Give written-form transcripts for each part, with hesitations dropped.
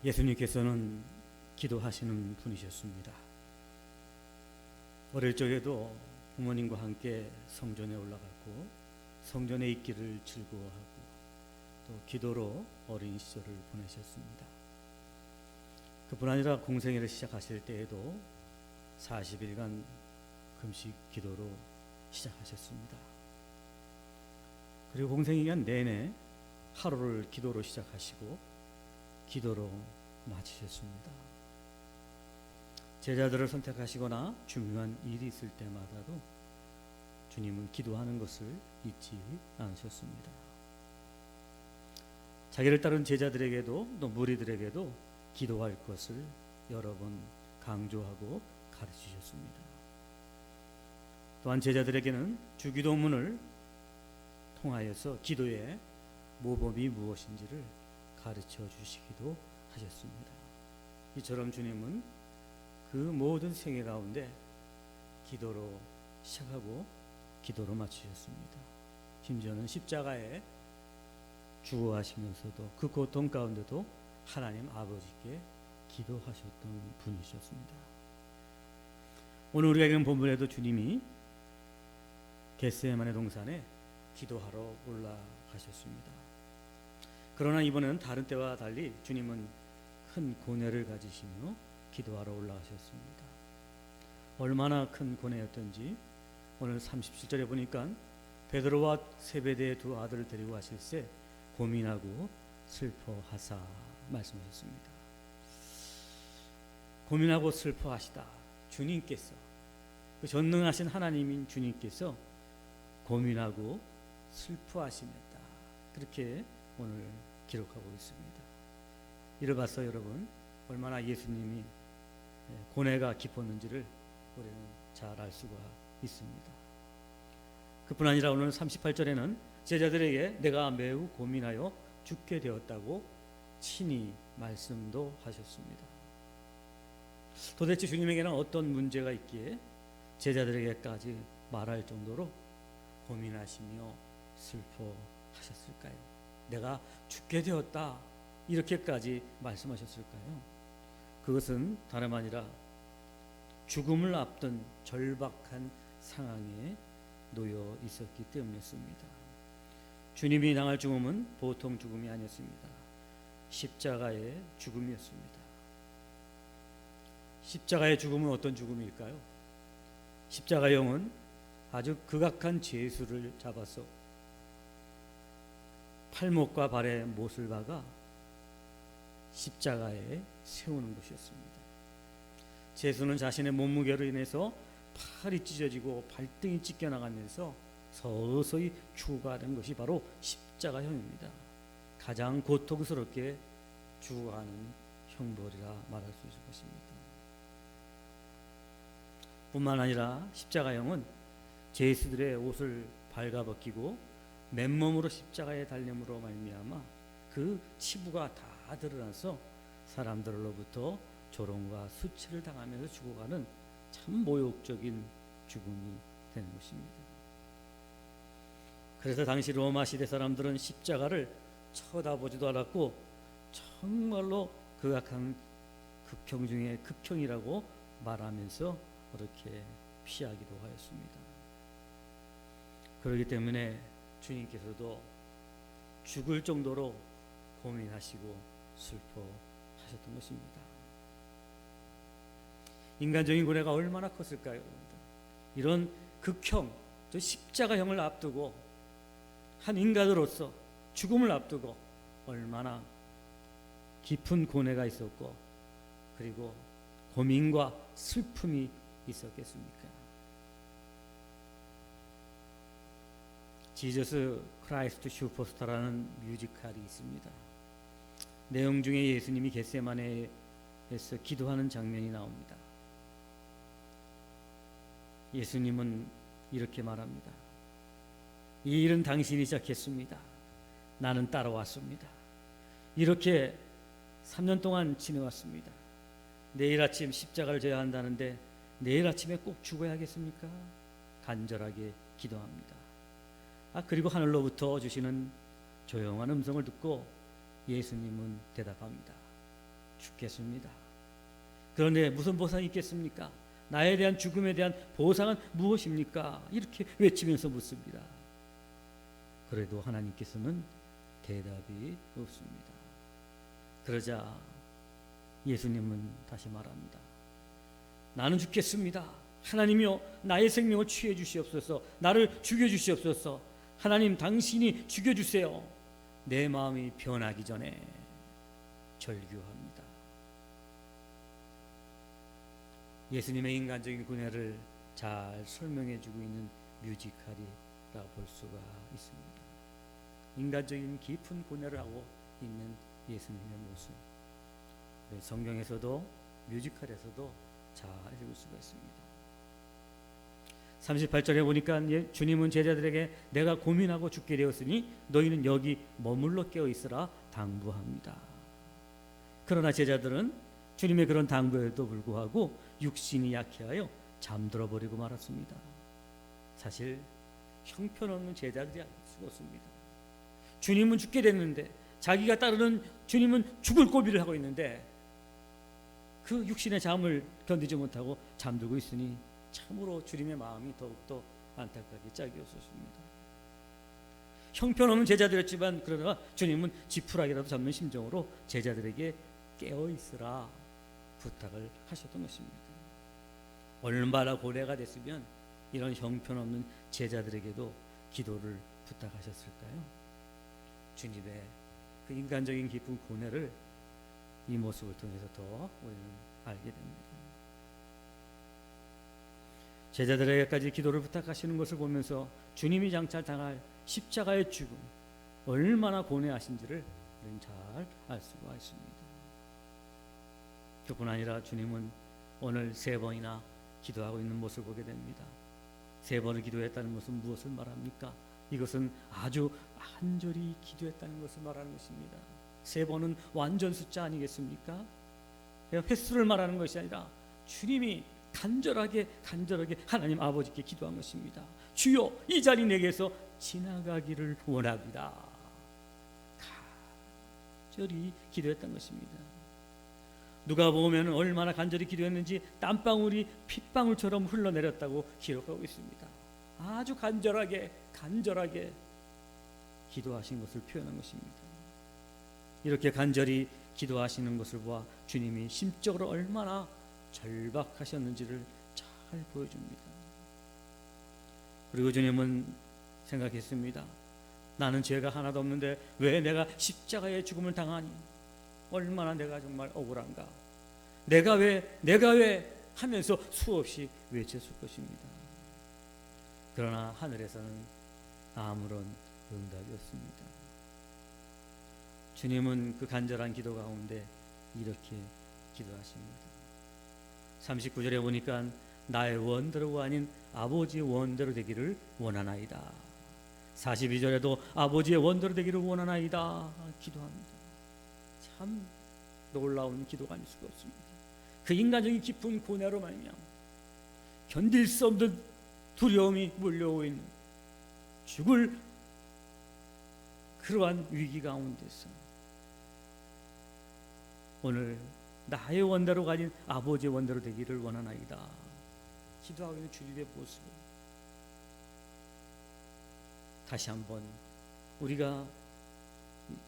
예수님께서는 기도하시는 분이셨습니다. 어릴 적에도 부모님과 함께 성전에 올라갔고 성전에 있기를 즐거워하고 또 기도로 어린 시절을 보내셨습니다. 그뿐 아니라 공생애를 시작하실 때에도 40일간 금식 기도로 시작하셨습니다. 그리고 공생애기간 내내 하루를 기도로 시작하시고 기도로 마치셨습니다. 제자들을 선택하시거나 중요한 일이 있을 때마다도 주님은 기도하는 것을 잊지 않으셨습니다. 자기를 따른 제자들에게도 또 무리들에게도 기도할 것을 여러 번 강조하고 가르치셨습니다. 또한 제자들에게는 주기도문을 통하여서 기도의 모범이 무엇인지를 가르쳐 주시기도 하셨습니다. 이처럼 주님은 그 모든 생애 가운데 기도로 시작하고 기도로 마치셨습니다. 심지어는 십자가에 죽어가시면서도 그 고통 가운데도 하나님 아버지께 기도하셨던 분이셨습니다. 오늘 우리가 읽은 본문에도 주님이 겟세마네 동산에 기도하러 올라가셨습니다. 그러나 이번에는 다른 때와 달리 주님은 큰 고뇌를 가지시며 기도하러 올라가셨습니다. 얼마나 큰 고뇌였던지 오늘 37절에 보니까 베드로와 세베대의 두 아들을 데리고 가실새 고민하고 슬퍼하사 말씀하셨습니다. 고민하고 슬퍼하시다. 주님께서, 그 전능하신 하나님인 주님께서 고민하고 슬퍼하시였다. 그렇게 오늘 기록하고 있습니다. 이를 봐서 여러분 얼마나 예수님이 고뇌가 깊었는지를 우리는 잘 알 수가 있습니다. 그뿐 아니라 오늘 38절에는 제자들에게 내가 매우 고민하여 죽게 되었다고 친히 말씀도 하셨습니다. 도대체 주님에게는 어떤 문제가 있기에 제자들에게까지 말할 정도로 고민하시며 슬퍼하셨을까요? 내가 죽게 되었다 이렇게까지 말씀하셨을까요? 그것은 다름 아니라 죽음을 앞둔 절박한 상황에 놓여 있었기 때문이었습니다. 주님이 당할 죽음은 보통 죽음이 아니었습니다. 십자가의 죽음이었습니다. 십자가의 죽음은 어떤 죽음일까요? 십자가형은 아주 극악한 죄수를 잡아서 팔목과 발에 못을 박아 십자가에 세우는 것이었습니다. 죄수는 자신의 몸무게로 인해서 팔이 찢어지고 발등이 찢겨나가면서 서서히 죽어가는 것이 바로 십자가형입니다. 가장 고통스럽게 죽어가는 형벌이라 말할 수 있을 것입니다. 뿐만 아니라 십자가형은 죄수들의 옷을 발가벗기고 맨몸으로 십자가에 달림으로 말미암아 그 치부가 다 드러나서 사람들로부터 조롱과 수치를 당하면서 죽어가는 참 모욕적인 죽음이 되는 것입니다. 그래서 당시 로마 시대 사람들은 십자가를 쳐다보지도 않았고 정말로 극악한 극형 중에 극형이라고 말하면서 그렇게 피하기도 하였습니다. 그렇기 때문에 주님께서도 죽을 정도로 고민하시고 슬퍼하셨던 것입니다. 인간적인 고뇌가 얼마나 컸을까요? 이런 극형, 저 십자가형을 앞두고 한 인간으로서 죽음을 앞두고 얼마나 깊은 고뇌가 있었고 그리고 고민과 슬픔이 있었겠습니까? 지저스 크라이스트 슈퍼스타라는 뮤지컬이 있습니다. 내용 중에 예수님이 겟세마네에서 기도하는 장면이 나옵니다. 예수님은 이렇게 말합니다. 이 일은 당신이 시작했습니다. 나는 따라왔습니다. 이렇게 3년 동안 지내왔습니다. 내일 아침 십자가를 져야 한다는데 내일 아침에 꼭 죽어야겠습니까? 간절하게 기도합니다. 그리고 하늘로부터 주시는 조용한 음성을 듣고 예수님은 대답합니다. 죽겠습니다. 그런데 무슨 보상이 있겠습니까? 나에 대한 죽음에 대한 보상은 무엇입니까? 이렇게 외치면서 묻습니다. 그래도 하나님께서는 대답이 없습니다. 그러자 예수님은 다시 말합니다. 나는 죽겠습니다. 하나님이여 나의 생명을 취해 주시옵소서. 나를 죽여 주시옵소서. 하나님 당신이 죽여주세요. 내 마음이 변하기 전에 절규합니다. 예수님의 인간적인 고뇌를 잘 설명해 주고 있는 뮤지컬이라 볼 수가 있습니다. 인간적인 깊은 고뇌를 하고 있는 예수님의 모습, 성경에서도 뮤지컬에서도 잘 읽을 수가 있습니다. 38절에 보니까 주님은 제자들에게 내가 고민하고 죽게 되었으니 너희는 여기 머물러 깨어 있으라 당부합니다. 그러나 제자들은 주님의 그런 당부에도 불구하고 육신이 약해하여 잠들어 버리고 말았습니다. 사실 형편없는 제자들이 아닐 수가 없습니다. 주님은 죽게 됐는데 자기가 따르는 주님은 죽을 고비를 하고 있는데 그 육신의 잠을 견디지 못하고 잠들고 있으니 참으로 주님의 마음이 더욱더 안타깝게 짝이었습니다. 형편없는 제자들이었지만 그러나 주님은 지푸라기라도 잡는 심정으로 제자들에게 깨어있으라 부탁을 하셨던 것입니다. 얼마나 고뇌가 됐으면 이런 형편없는 제자들에게도 기도를 부탁하셨을까요? 주님의 그 인간적인 깊은 고뇌를 이 모습을 통해서 더 우리는 알게 됩니다. 제자들에게까지 기도를 부탁하시는 것을 보면서 주님이 장차 당할 십자가의 죽음 얼마나 고뇌하신지를 우리는 잘 알 수가 있습니다. 그뿐 아니라 주님은 오늘 3번이나 기도하고 있는 모습을 보게 됩니다. 3번을 기도했다는 것은 무엇을 말합니까? 이것은 아주 간절히 기도했다는 것을 말하는 것입니다. 3번은 완전 숫자 아니겠습니까? 횟수를 말하는 것이 아니라 주님이 간절하게 하나님 아버지께 기도한 것입니다. 주여 이 자리 내게서 지나가기를 원합니다. 간절히 기도했던 것입니다. 누가 보면 얼마나 간절히 기도했는지 땀방울이 핏방울처럼 흘러내렸다고 기록하고 있습니다. 아주 간절하게 기도하신 것을 표현한 것입니다. 이렇게 간절히 기도하시는 것을 보아 주님이 심적으로 얼마나 절박하셨는지를 잘 보여줍니다. 그리고 주님은 생각했습니다. 나는 죄가 하나도 없는데 왜 내가 십자가의 죽음을 당하니? 얼마나 내가 정말 억울한가? 내가 왜 하면서 수없이 외쳤을 것입니다. 그러나 하늘에서는 아무런 응답이 없습니다. 주님은 그 간절한 기도 가운데 이렇게 기도하십니다. 39절에 보니까 나의 원대로가 아닌 아버지의 원대로 되기를 원하나이다. 42절에도 아버지의 원대로 되기를 원하나이다 기도합니다. 참 놀라운 기도가 아닐 수가 없습니다. 그 인간적인 깊은 고뇌로 말미암아 견딜 수 없는 두려움이 몰려오고 있는 죽을 그러한 위기 가운데서 오늘 나의 원대로가 아닌 아버지의 원대로 되기를 원하나이다 기도하고 있는 주님의 모습을 다시 한번 우리가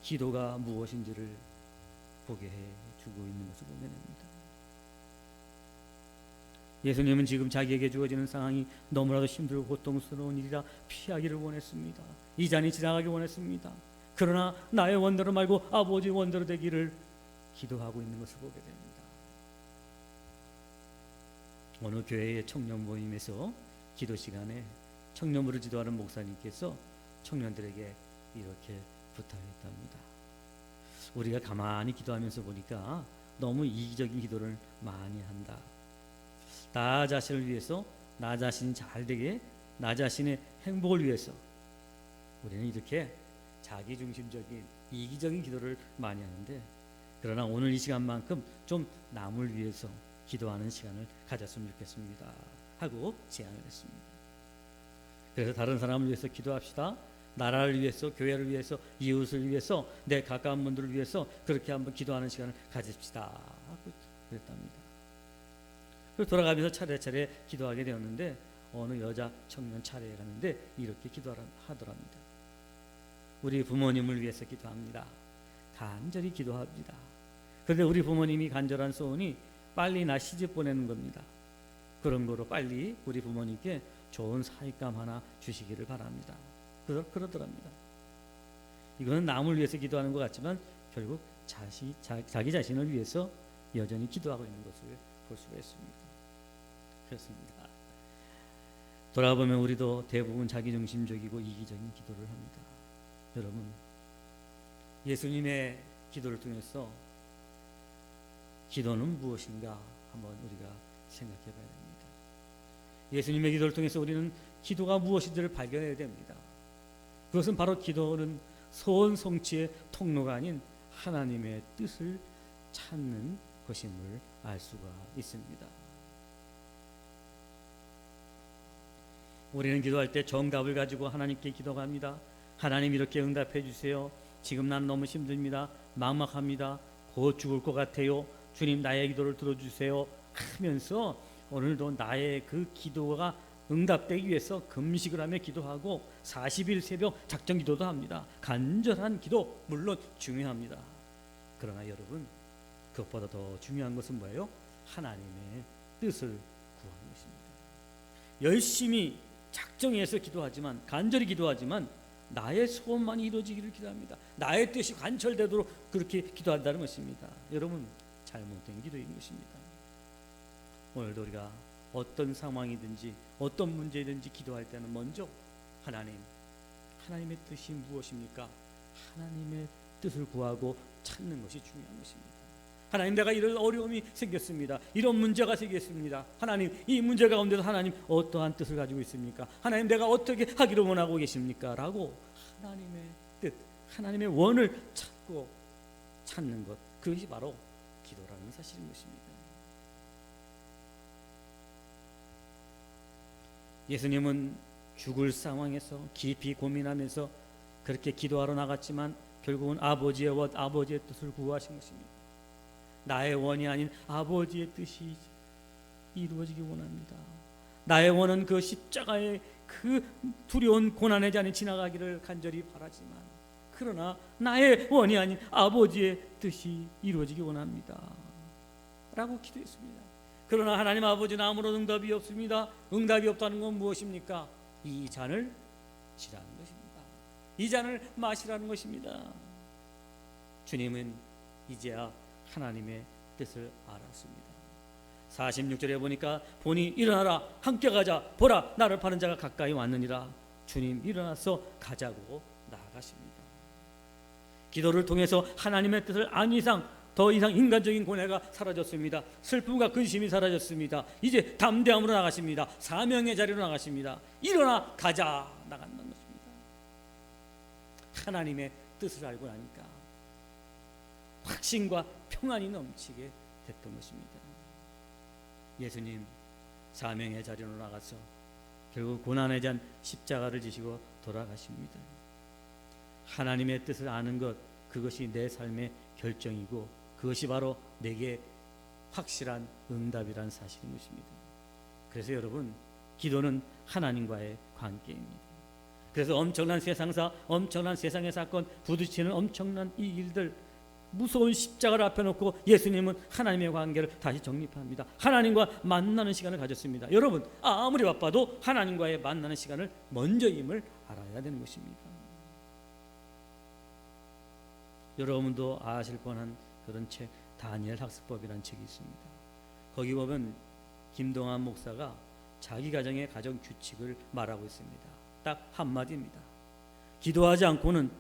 기도가 무엇인지를 보게 해주고 있는 것을 보게 됩니다. 예수님은 지금 자기에게 주어지는 상황이 너무나도 힘들고 고통스러운 일이라 피하기를 원했습니다. 이 잔이 지나가기 원했습니다. 그러나 나의 원대로 말고 아버지의 원대로 되기를 기도하고 있는 것을 보게 됩니다. 어느 교회의 청년 모임에서 기도 시간에 청년부를 지도하는 목사님께서 청년들에게 이렇게 부탁했답니다. 우리가 가만히 기도하면서 보니까 너무 이기적인 기도를 많이 한다. 나 자신을 위해서 나 자신이 잘되게 나 자신의 행복을 위해서 우리는 이렇게 자기중심적인 이기적인 기도를 많이 하는데 그러나 오늘 이 시간만큼 좀 남을 위해서 기도하는 시간을 가졌으면 좋겠습니다 하고 제안을 했습니다. 그래서 다른 사람을 위해서 기도합시다. 나라를 위해서, 교회를 위해서, 이웃을 위해서, 내 가까운 분들을 위해서 그렇게 한번 기도하는 시간을 가집시다 하고 그랬답니다. 그리고 돌아가면서 차례차례 기도하게 되었는데 어느 여자 청년 차례에 갔는데 이렇게 기도하더랍니다. 우리 부모님을 위해서 기도합니다. 간절히 기도합니다. 그런데 우리 부모님이 간절한 소원이 빨리 나 시집 보내는 겁니다. 그런 거로 빨리 우리 부모님께 좋은 사익감 하나 주시기를 바랍니다. 그러더랍니다. 이거는 남을 위해서 기도하는 것 같지만 결국 자기 자신을 위해서 여전히 기도하고 있는 것을 볼 수가 있습니다. 그렇습니다. 돌아보면 우리도 대부분 자기중심적이고 이기적인 기도를 합니다. 여러분, 예수님의 기도를 통해서 기도는 무엇인가 한번 우리가 생각해 봐야 됩니다. 예수님의 기도를 통해서 우리는 기도가 무엇인지를 발견해야 됩니다. 그것은 바로 기도는 소원 성취의 통로가 아닌 하나님의 뜻을 찾는 것임을 알 수가 있습니다. 우리는 기도할 때 정답을 가지고 하나님께 기도합니다. 하나님 이렇게 응답해 주세요. 지금 난 너무 힘듭니다. 막막합니다. 곧 죽을 것 같아요. 주님 나의 기도를 들어주세요 하면서 오늘도 나의 그 기도가 응답되기 위해서 금식을 하며 기도하고 40일 새벽 작정 기도도 합니다. 간절한 기도 물론 중요합니다. 그러나 여러분, 그것보다 더 중요한 것은 뭐예요? 하나님의 뜻을 구하는 것입니다. 열심히 작정해서 기도하지만, 간절히 기도하지만 나의 소원만이 이루어지기를 기도합니다. 나의 뜻이 관철되도록 그렇게 기도한다는 것입니다. 여러분, 잘못된 기도인 것입니다. 오늘도 우리가 어떤 상황이든지 어떤 문제든지 기도할 때는 먼저 하나님의 뜻이 무엇입니까? 하나님의 뜻을 구하고 찾는 것이 중요한 것입니다. 하나님, 내가 이런 어려움이 생겼습니다. 이런 문제가 생겼습니다. 하나님, 이 문제 가운데서 하나님 어떠한 뜻을 가지고 있습니까? 하나님, 내가 어떻게 하기를 원하고 계십니까? 라고 하나님의 뜻, 하나님의 원을 찾는 것, 그것이 바로 기도라는 사실인 것입니다. 예수님은 죽을 상황에서 깊이 고민하면서 그렇게 기도하러 나갔지만 결국은 아버지의 원, 아버지의 뜻을 구하신 것입니다. 나의 원이 아닌 아버지의 뜻이 이루어지기 원합니다. 나의 원은 그 십자가의 그 두려운 고난의 잔이 지나가기를 간절히 바라지만, 그러나 나의 원이 아닌 아버지의 뜻이 이루어지기 원합니다 라고 기도했습니다. 그러나 하나님 아버지는 아무런 응답이 없습니다. 응답이 없다는 건 무엇입니까? 이 잔을 지라는 것입니다. 이 잔을 마시라는 것입니다. 주님은 이제야 하나님의 뜻을 알았습니다. 46절에 보니까 보니 일어나라 함께 가자 보라 나를 파는 자가 가까이 왔느니라. 주님 일어나서 가자고 나아가십니다. 기도를 통해서 하나님의 뜻을 안 이상 더 이상 인간적인 고뇌가 사라졌습니다. 슬픔과 근심이 사라졌습니다. 이제 담대함으로 나가십니다. 사명의 자리로 나가십니다. 일어나 가자 나간다는 것입니다. 하나님의 뜻을 알고 나니까 확신과 평안이 넘치게 됐던 것입니다. 예수님 사명의 자리로 나가서 결국 고난의 잔 십자가를 지시고 돌아가십니다. 하나님의 뜻을 아는 것, 그것이 내 삶의 결정이고 그것이 바로 내게 확실한 응답이란 사실인 것입니다. 그래서 여러분, 기도는 하나님과의 관계입니다. 그래서 엄청난 세상사, 엄청난 세상의 사건, 부딪히는 엄청난 이 일들, 무서운 십자가를 앞에 놓고 예수님은 하나님의 관계를 다시 정립합니다. 하나님과 만나는 시간을 가졌습니다. 여러분, 아무리 바빠도 하나님과의 만나는 시간을 먼저임을 알아야 되는 것입니다. 여러분도 아실 뻔한 그런 책, 다니엘 학습법이라는 책이 있습니다. 거기 보면 김동환 목사가 자기 가정의 가정 규칙을 말하고 있습니다. 딱 한마디입니다. 기도하지 않고는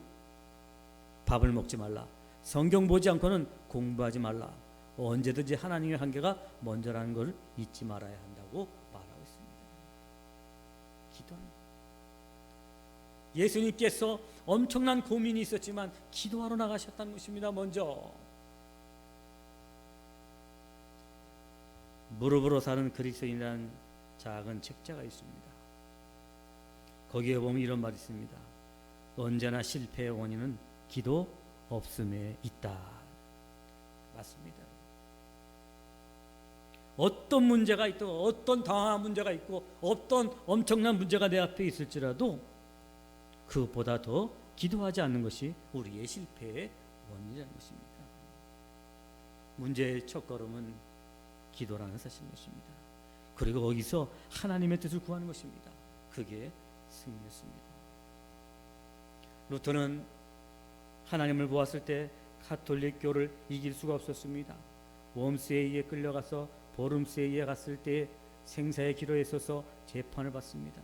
밥을 먹지 말라. 성경 보지 않고는 공부하지 말라. 언제든지 하나님의 관계가 먼저라는 걸 잊지 말아야 한다고 말하고 있습니다. 기도합니다. 예수님께서 엄청난 고민이 있었지만 기도하러 나가셨다는 것입니다. 먼저 무릎으로 사는 그리스도인이라는 작은 책자가 있습니다. 거기에 보면 이런 말이 있습니다. 언제나 실패의 원인은 기도 없음에 있다. 맞습니다. 어떤 문제가 있고 어떤 당황한 문제가 있고 어떤 엄청난 문제가 내 앞에 있을지라도 그것보다 더 기도하지 않는 것이 우리의 실패의 원인이라는 것입니다. 문제의 첫걸음은 기도라는 사실인 것입니다. 그리고 거기서 하나님의 뜻을 구하는 것입니다. 그게 승리였습니다. 루터는 하나님을 보았을 때 가톨릭교를 이길 수가 없었습니다. 웜스에 의해 끌려가서 보름스에 의해 갔을 때 생사의 기로에 서서 재판을 받습니다.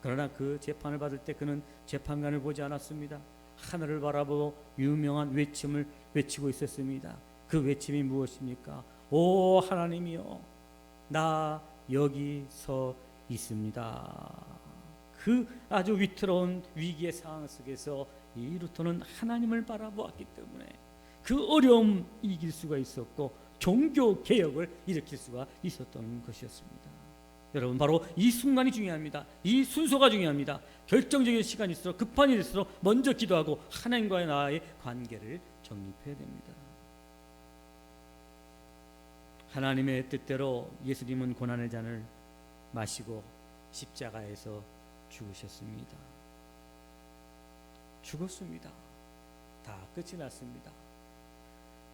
그러나 그 재판을 받을 때 그는 재판관을 보지 않았습니다. 하늘을 바라보고 유명한 외침을 외치고 있었습니다. 그 외침이 무엇입니까? 오 하나님이여, 나 여기 서 있습니다. 그 아주 위태로운 위기의 상황 속에서 이 루터는 하나님을 바라보았기 때문에 그 어려움 이길 수가 있었고 종교 개혁을 일으킬 수가 있었던 것이었습니다. 여러분, 바로 이 순간이 중요합니다. 이 순서가 중요합니다. 결정적인 시간이 있을수록, 급한 일이 있을수록 먼저 기도하고 하나님과의 나의 관계를 정립해야 됩니다. 하나님의 뜻대로 예수님은 고난의 잔을 마시고 십자가에서 죽으셨습니다. 죽었습니다. 다 끝이 났습니다.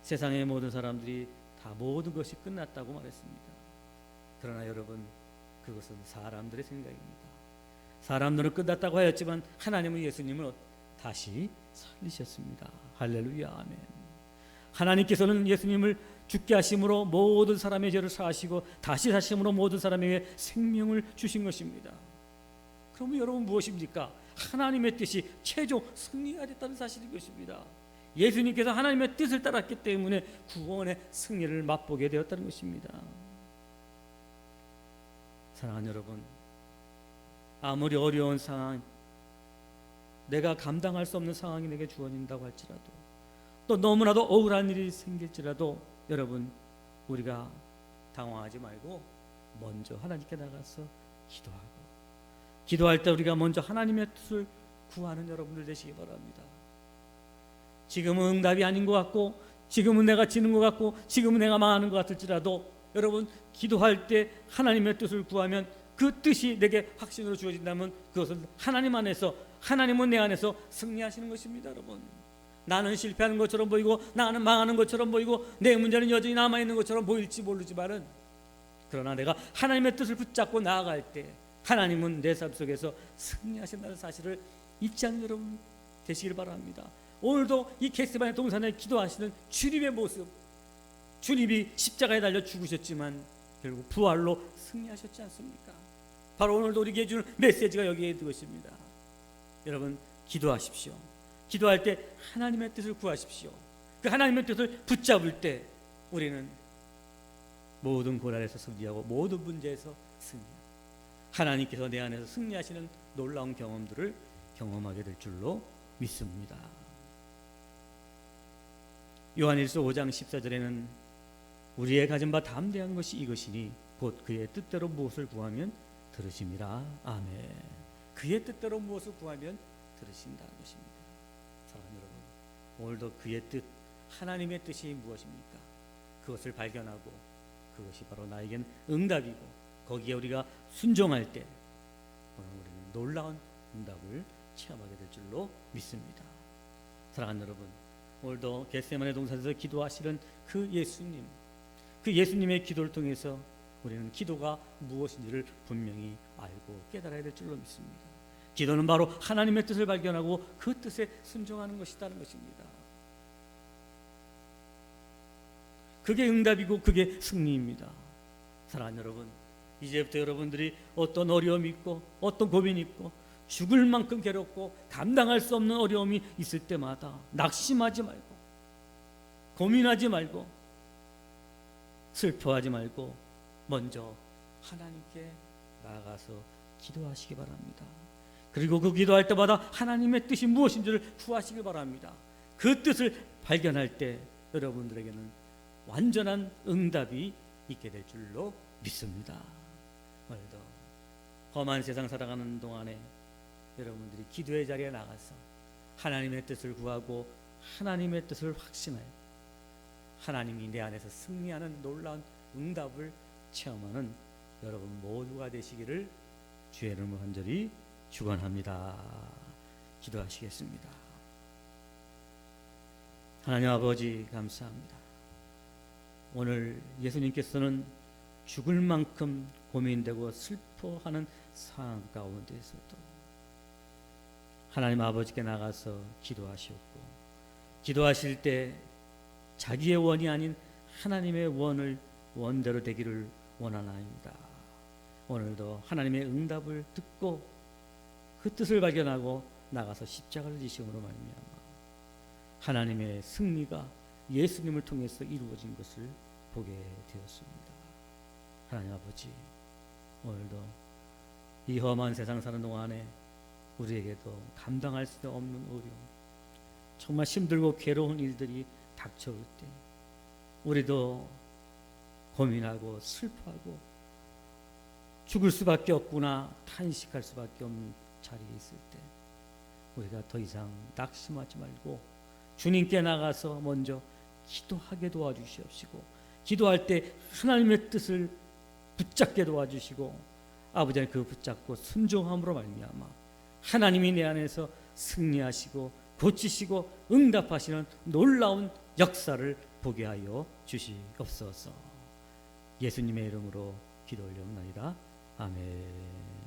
세상의 모든 사람들이 다 모든 것이 끝났다고 말했습니다. 그러나 여러분, 그것은 사람들의 생각입니다. 사람들은 끝났다고 하였지만 하나님은 예수님을 다시 살리셨습니다. 할렐루야, 아멘. 하나님께서는 예수님을 죽게 하심으로 모든 사람의 죄를 사하시고 다시 사심으로 모든 사람에게 생명을 주신 것입니다. 그러면 여러분 무엇입니까? 하나님의 뜻이 최종 승리하였다는 사실인 것입니다. 예수님께서 하나님의 뜻을 따랐기 때문에 구원의 승리를 맛보게 되었다는 것입니다. 사랑하는 여러분, 아무리 어려운 상황, 내가 감당할 수 없는 상황이 내게 주어진다고 할지라도, 또 너무나도 억울한 일이 생길지라도 여러분, 우리가 당황하지 말고 먼저 하나님께 나가서 기도하고, 기도할 때 우리가 먼저 하나님의 뜻을 구하는 여러분들 되시기 바랍니다. 지금은 응답이 아닌 것 같고, 지금은 내가 지는 것 같고, 지금은 내가 망하는 것 같을지라도 여러분, 기도할 때 하나님의 뜻을 구하면 그 뜻이 내게 확신으로 주어진다면 그것은 하나님 안에서, 하나님은 내 안에서 승리하시는 것입니다. 여러분, 나는 실패하는 것처럼 보이고 나는 망하는 것처럼 보이고 내 문제는 여전히 남아있는 것처럼 보일지 모르지만은, 그러나 내가 하나님의 뜻을 붙잡고 나아갈 때 하나님은 내 삶 속에서 승리하신다는 사실을 잊지 않는 여러분 되시길 바랍니다. 오늘도 이 겟세마네 동산에 기도하시는 주님의 모습, 주님이 십자가에 달려 죽으셨지만 결국 부활로 승리하셨지 않습니까? 바로 오늘도 우리에게 주는 메시지가 여기에 있는 것입니다. 여러분, 기도하십시오. 기도할 때 하나님의 뜻을 구하십시오. 그 하나님의 뜻을 붙잡을 때 우리는 모든 고난에서 승리하고 모든 문제에서 승리하고 하나님께서 내 안에서 승리하시는 놀라운 경험들을 경험하게 될 줄로 믿습니다. 요한일서 5장 14절에는 우리의 가진 바 담대한 것이 이것이니 곧 그의 뜻대로 무엇을 구하면 들으심이라. 아멘. 그의 뜻대로 무엇을 구하면 들으신다는 것입니다. 사랑하는 여러분, 오늘도 그의 뜻, 하나님의 뜻이 무엇입니까? 그것을 발견하고 그것이 바로 나에겐 응답이고 거기에 우리가 순종할 때 우리는 놀라운 응답을 체험하게 될 줄로 믿습니다. 사랑하는 여러분, 오늘도 겟세마네 동산에서 기도하시는 그 예수님, 그 예수님의 기도를 통해서 우리는 기도가 무엇인지를 분명히 알고 깨달아야 될 줄로 믿습니다. 기도는 바로 하나님의 뜻을 발견하고 그 뜻에 순종하는 것이라는 것입니다. 그게 응답이고 그게 승리입니다. 사랑하는 여러분, 이제부터 여러분들이 어떤 어려움이 있고 어떤 고민이 있고 죽을 만큼 괴롭고 감당할 수 없는 어려움이 있을 때마다 낙심하지 말고 고민하지 말고 슬퍼하지 말고 먼저 하나님께 나아가서 기도하시기 바랍니다. 그리고 그 기도할 때마다 하나님의 뜻이 무엇인지를 구하시기 바랍니다. 그 뜻을 발견할 때 여러분들에게는 완전한 응답이 있게 될 줄로 믿습니다. 오늘도 험한 세상 살아가는 동안에 여러분들이 기도의 자리에 나가서 하나님의 뜻을 구하고 하나님의 뜻을 확신하여 하나님이 내 안에서 승리하는 놀라운 응답을 체험하는 여러분 모두가 되시기를 주의 이름으로 간절히 축원합니다. 기도하시겠습니다. 하나님 아버지 감사합니다. 오늘 예수님께서는 죽을 만큼 고민되고 슬퍼하는 상황 가운데서도 하나님 아버지께 나가서 기도하셨고, 기도하실 때 자기의 원이 아닌 하나님의 원대로 되기를 원하나이다. 오늘도 하나님의 응답을 듣고 그 뜻을 발견하고 나가서 십자가를 지심으로 말미암아 하나님의 승리가 예수님을 통해서 이루어진 것을 보게 되었습니다. 하나님 아버지, 오늘도 이 험한 세상 사는 동안에 우리에게도 감당할 수 없는 어려움, 정말 힘들고 괴로운 일들이 닥쳐올 때 우리도 고민하고 슬퍼하고 죽을 수밖에 없구나 탄식할 수밖에 없는 자리에 있을 때 우리가 더 이상 낙심하지 말고 주님께 나가서 먼저 기도하게 도와주시옵시고, 기도할 때 하나님의 뜻을 붙잡게 도와주시고, 아버지 그 붙잡고 순종함으로 말미암아 하나님이 내 안에서 승리하시고 고치시고 응답하시는 놀라운 역사를 보게 하여 주시옵소서. 예수님의 이름으로 기도 올려옵나이다. 아멘.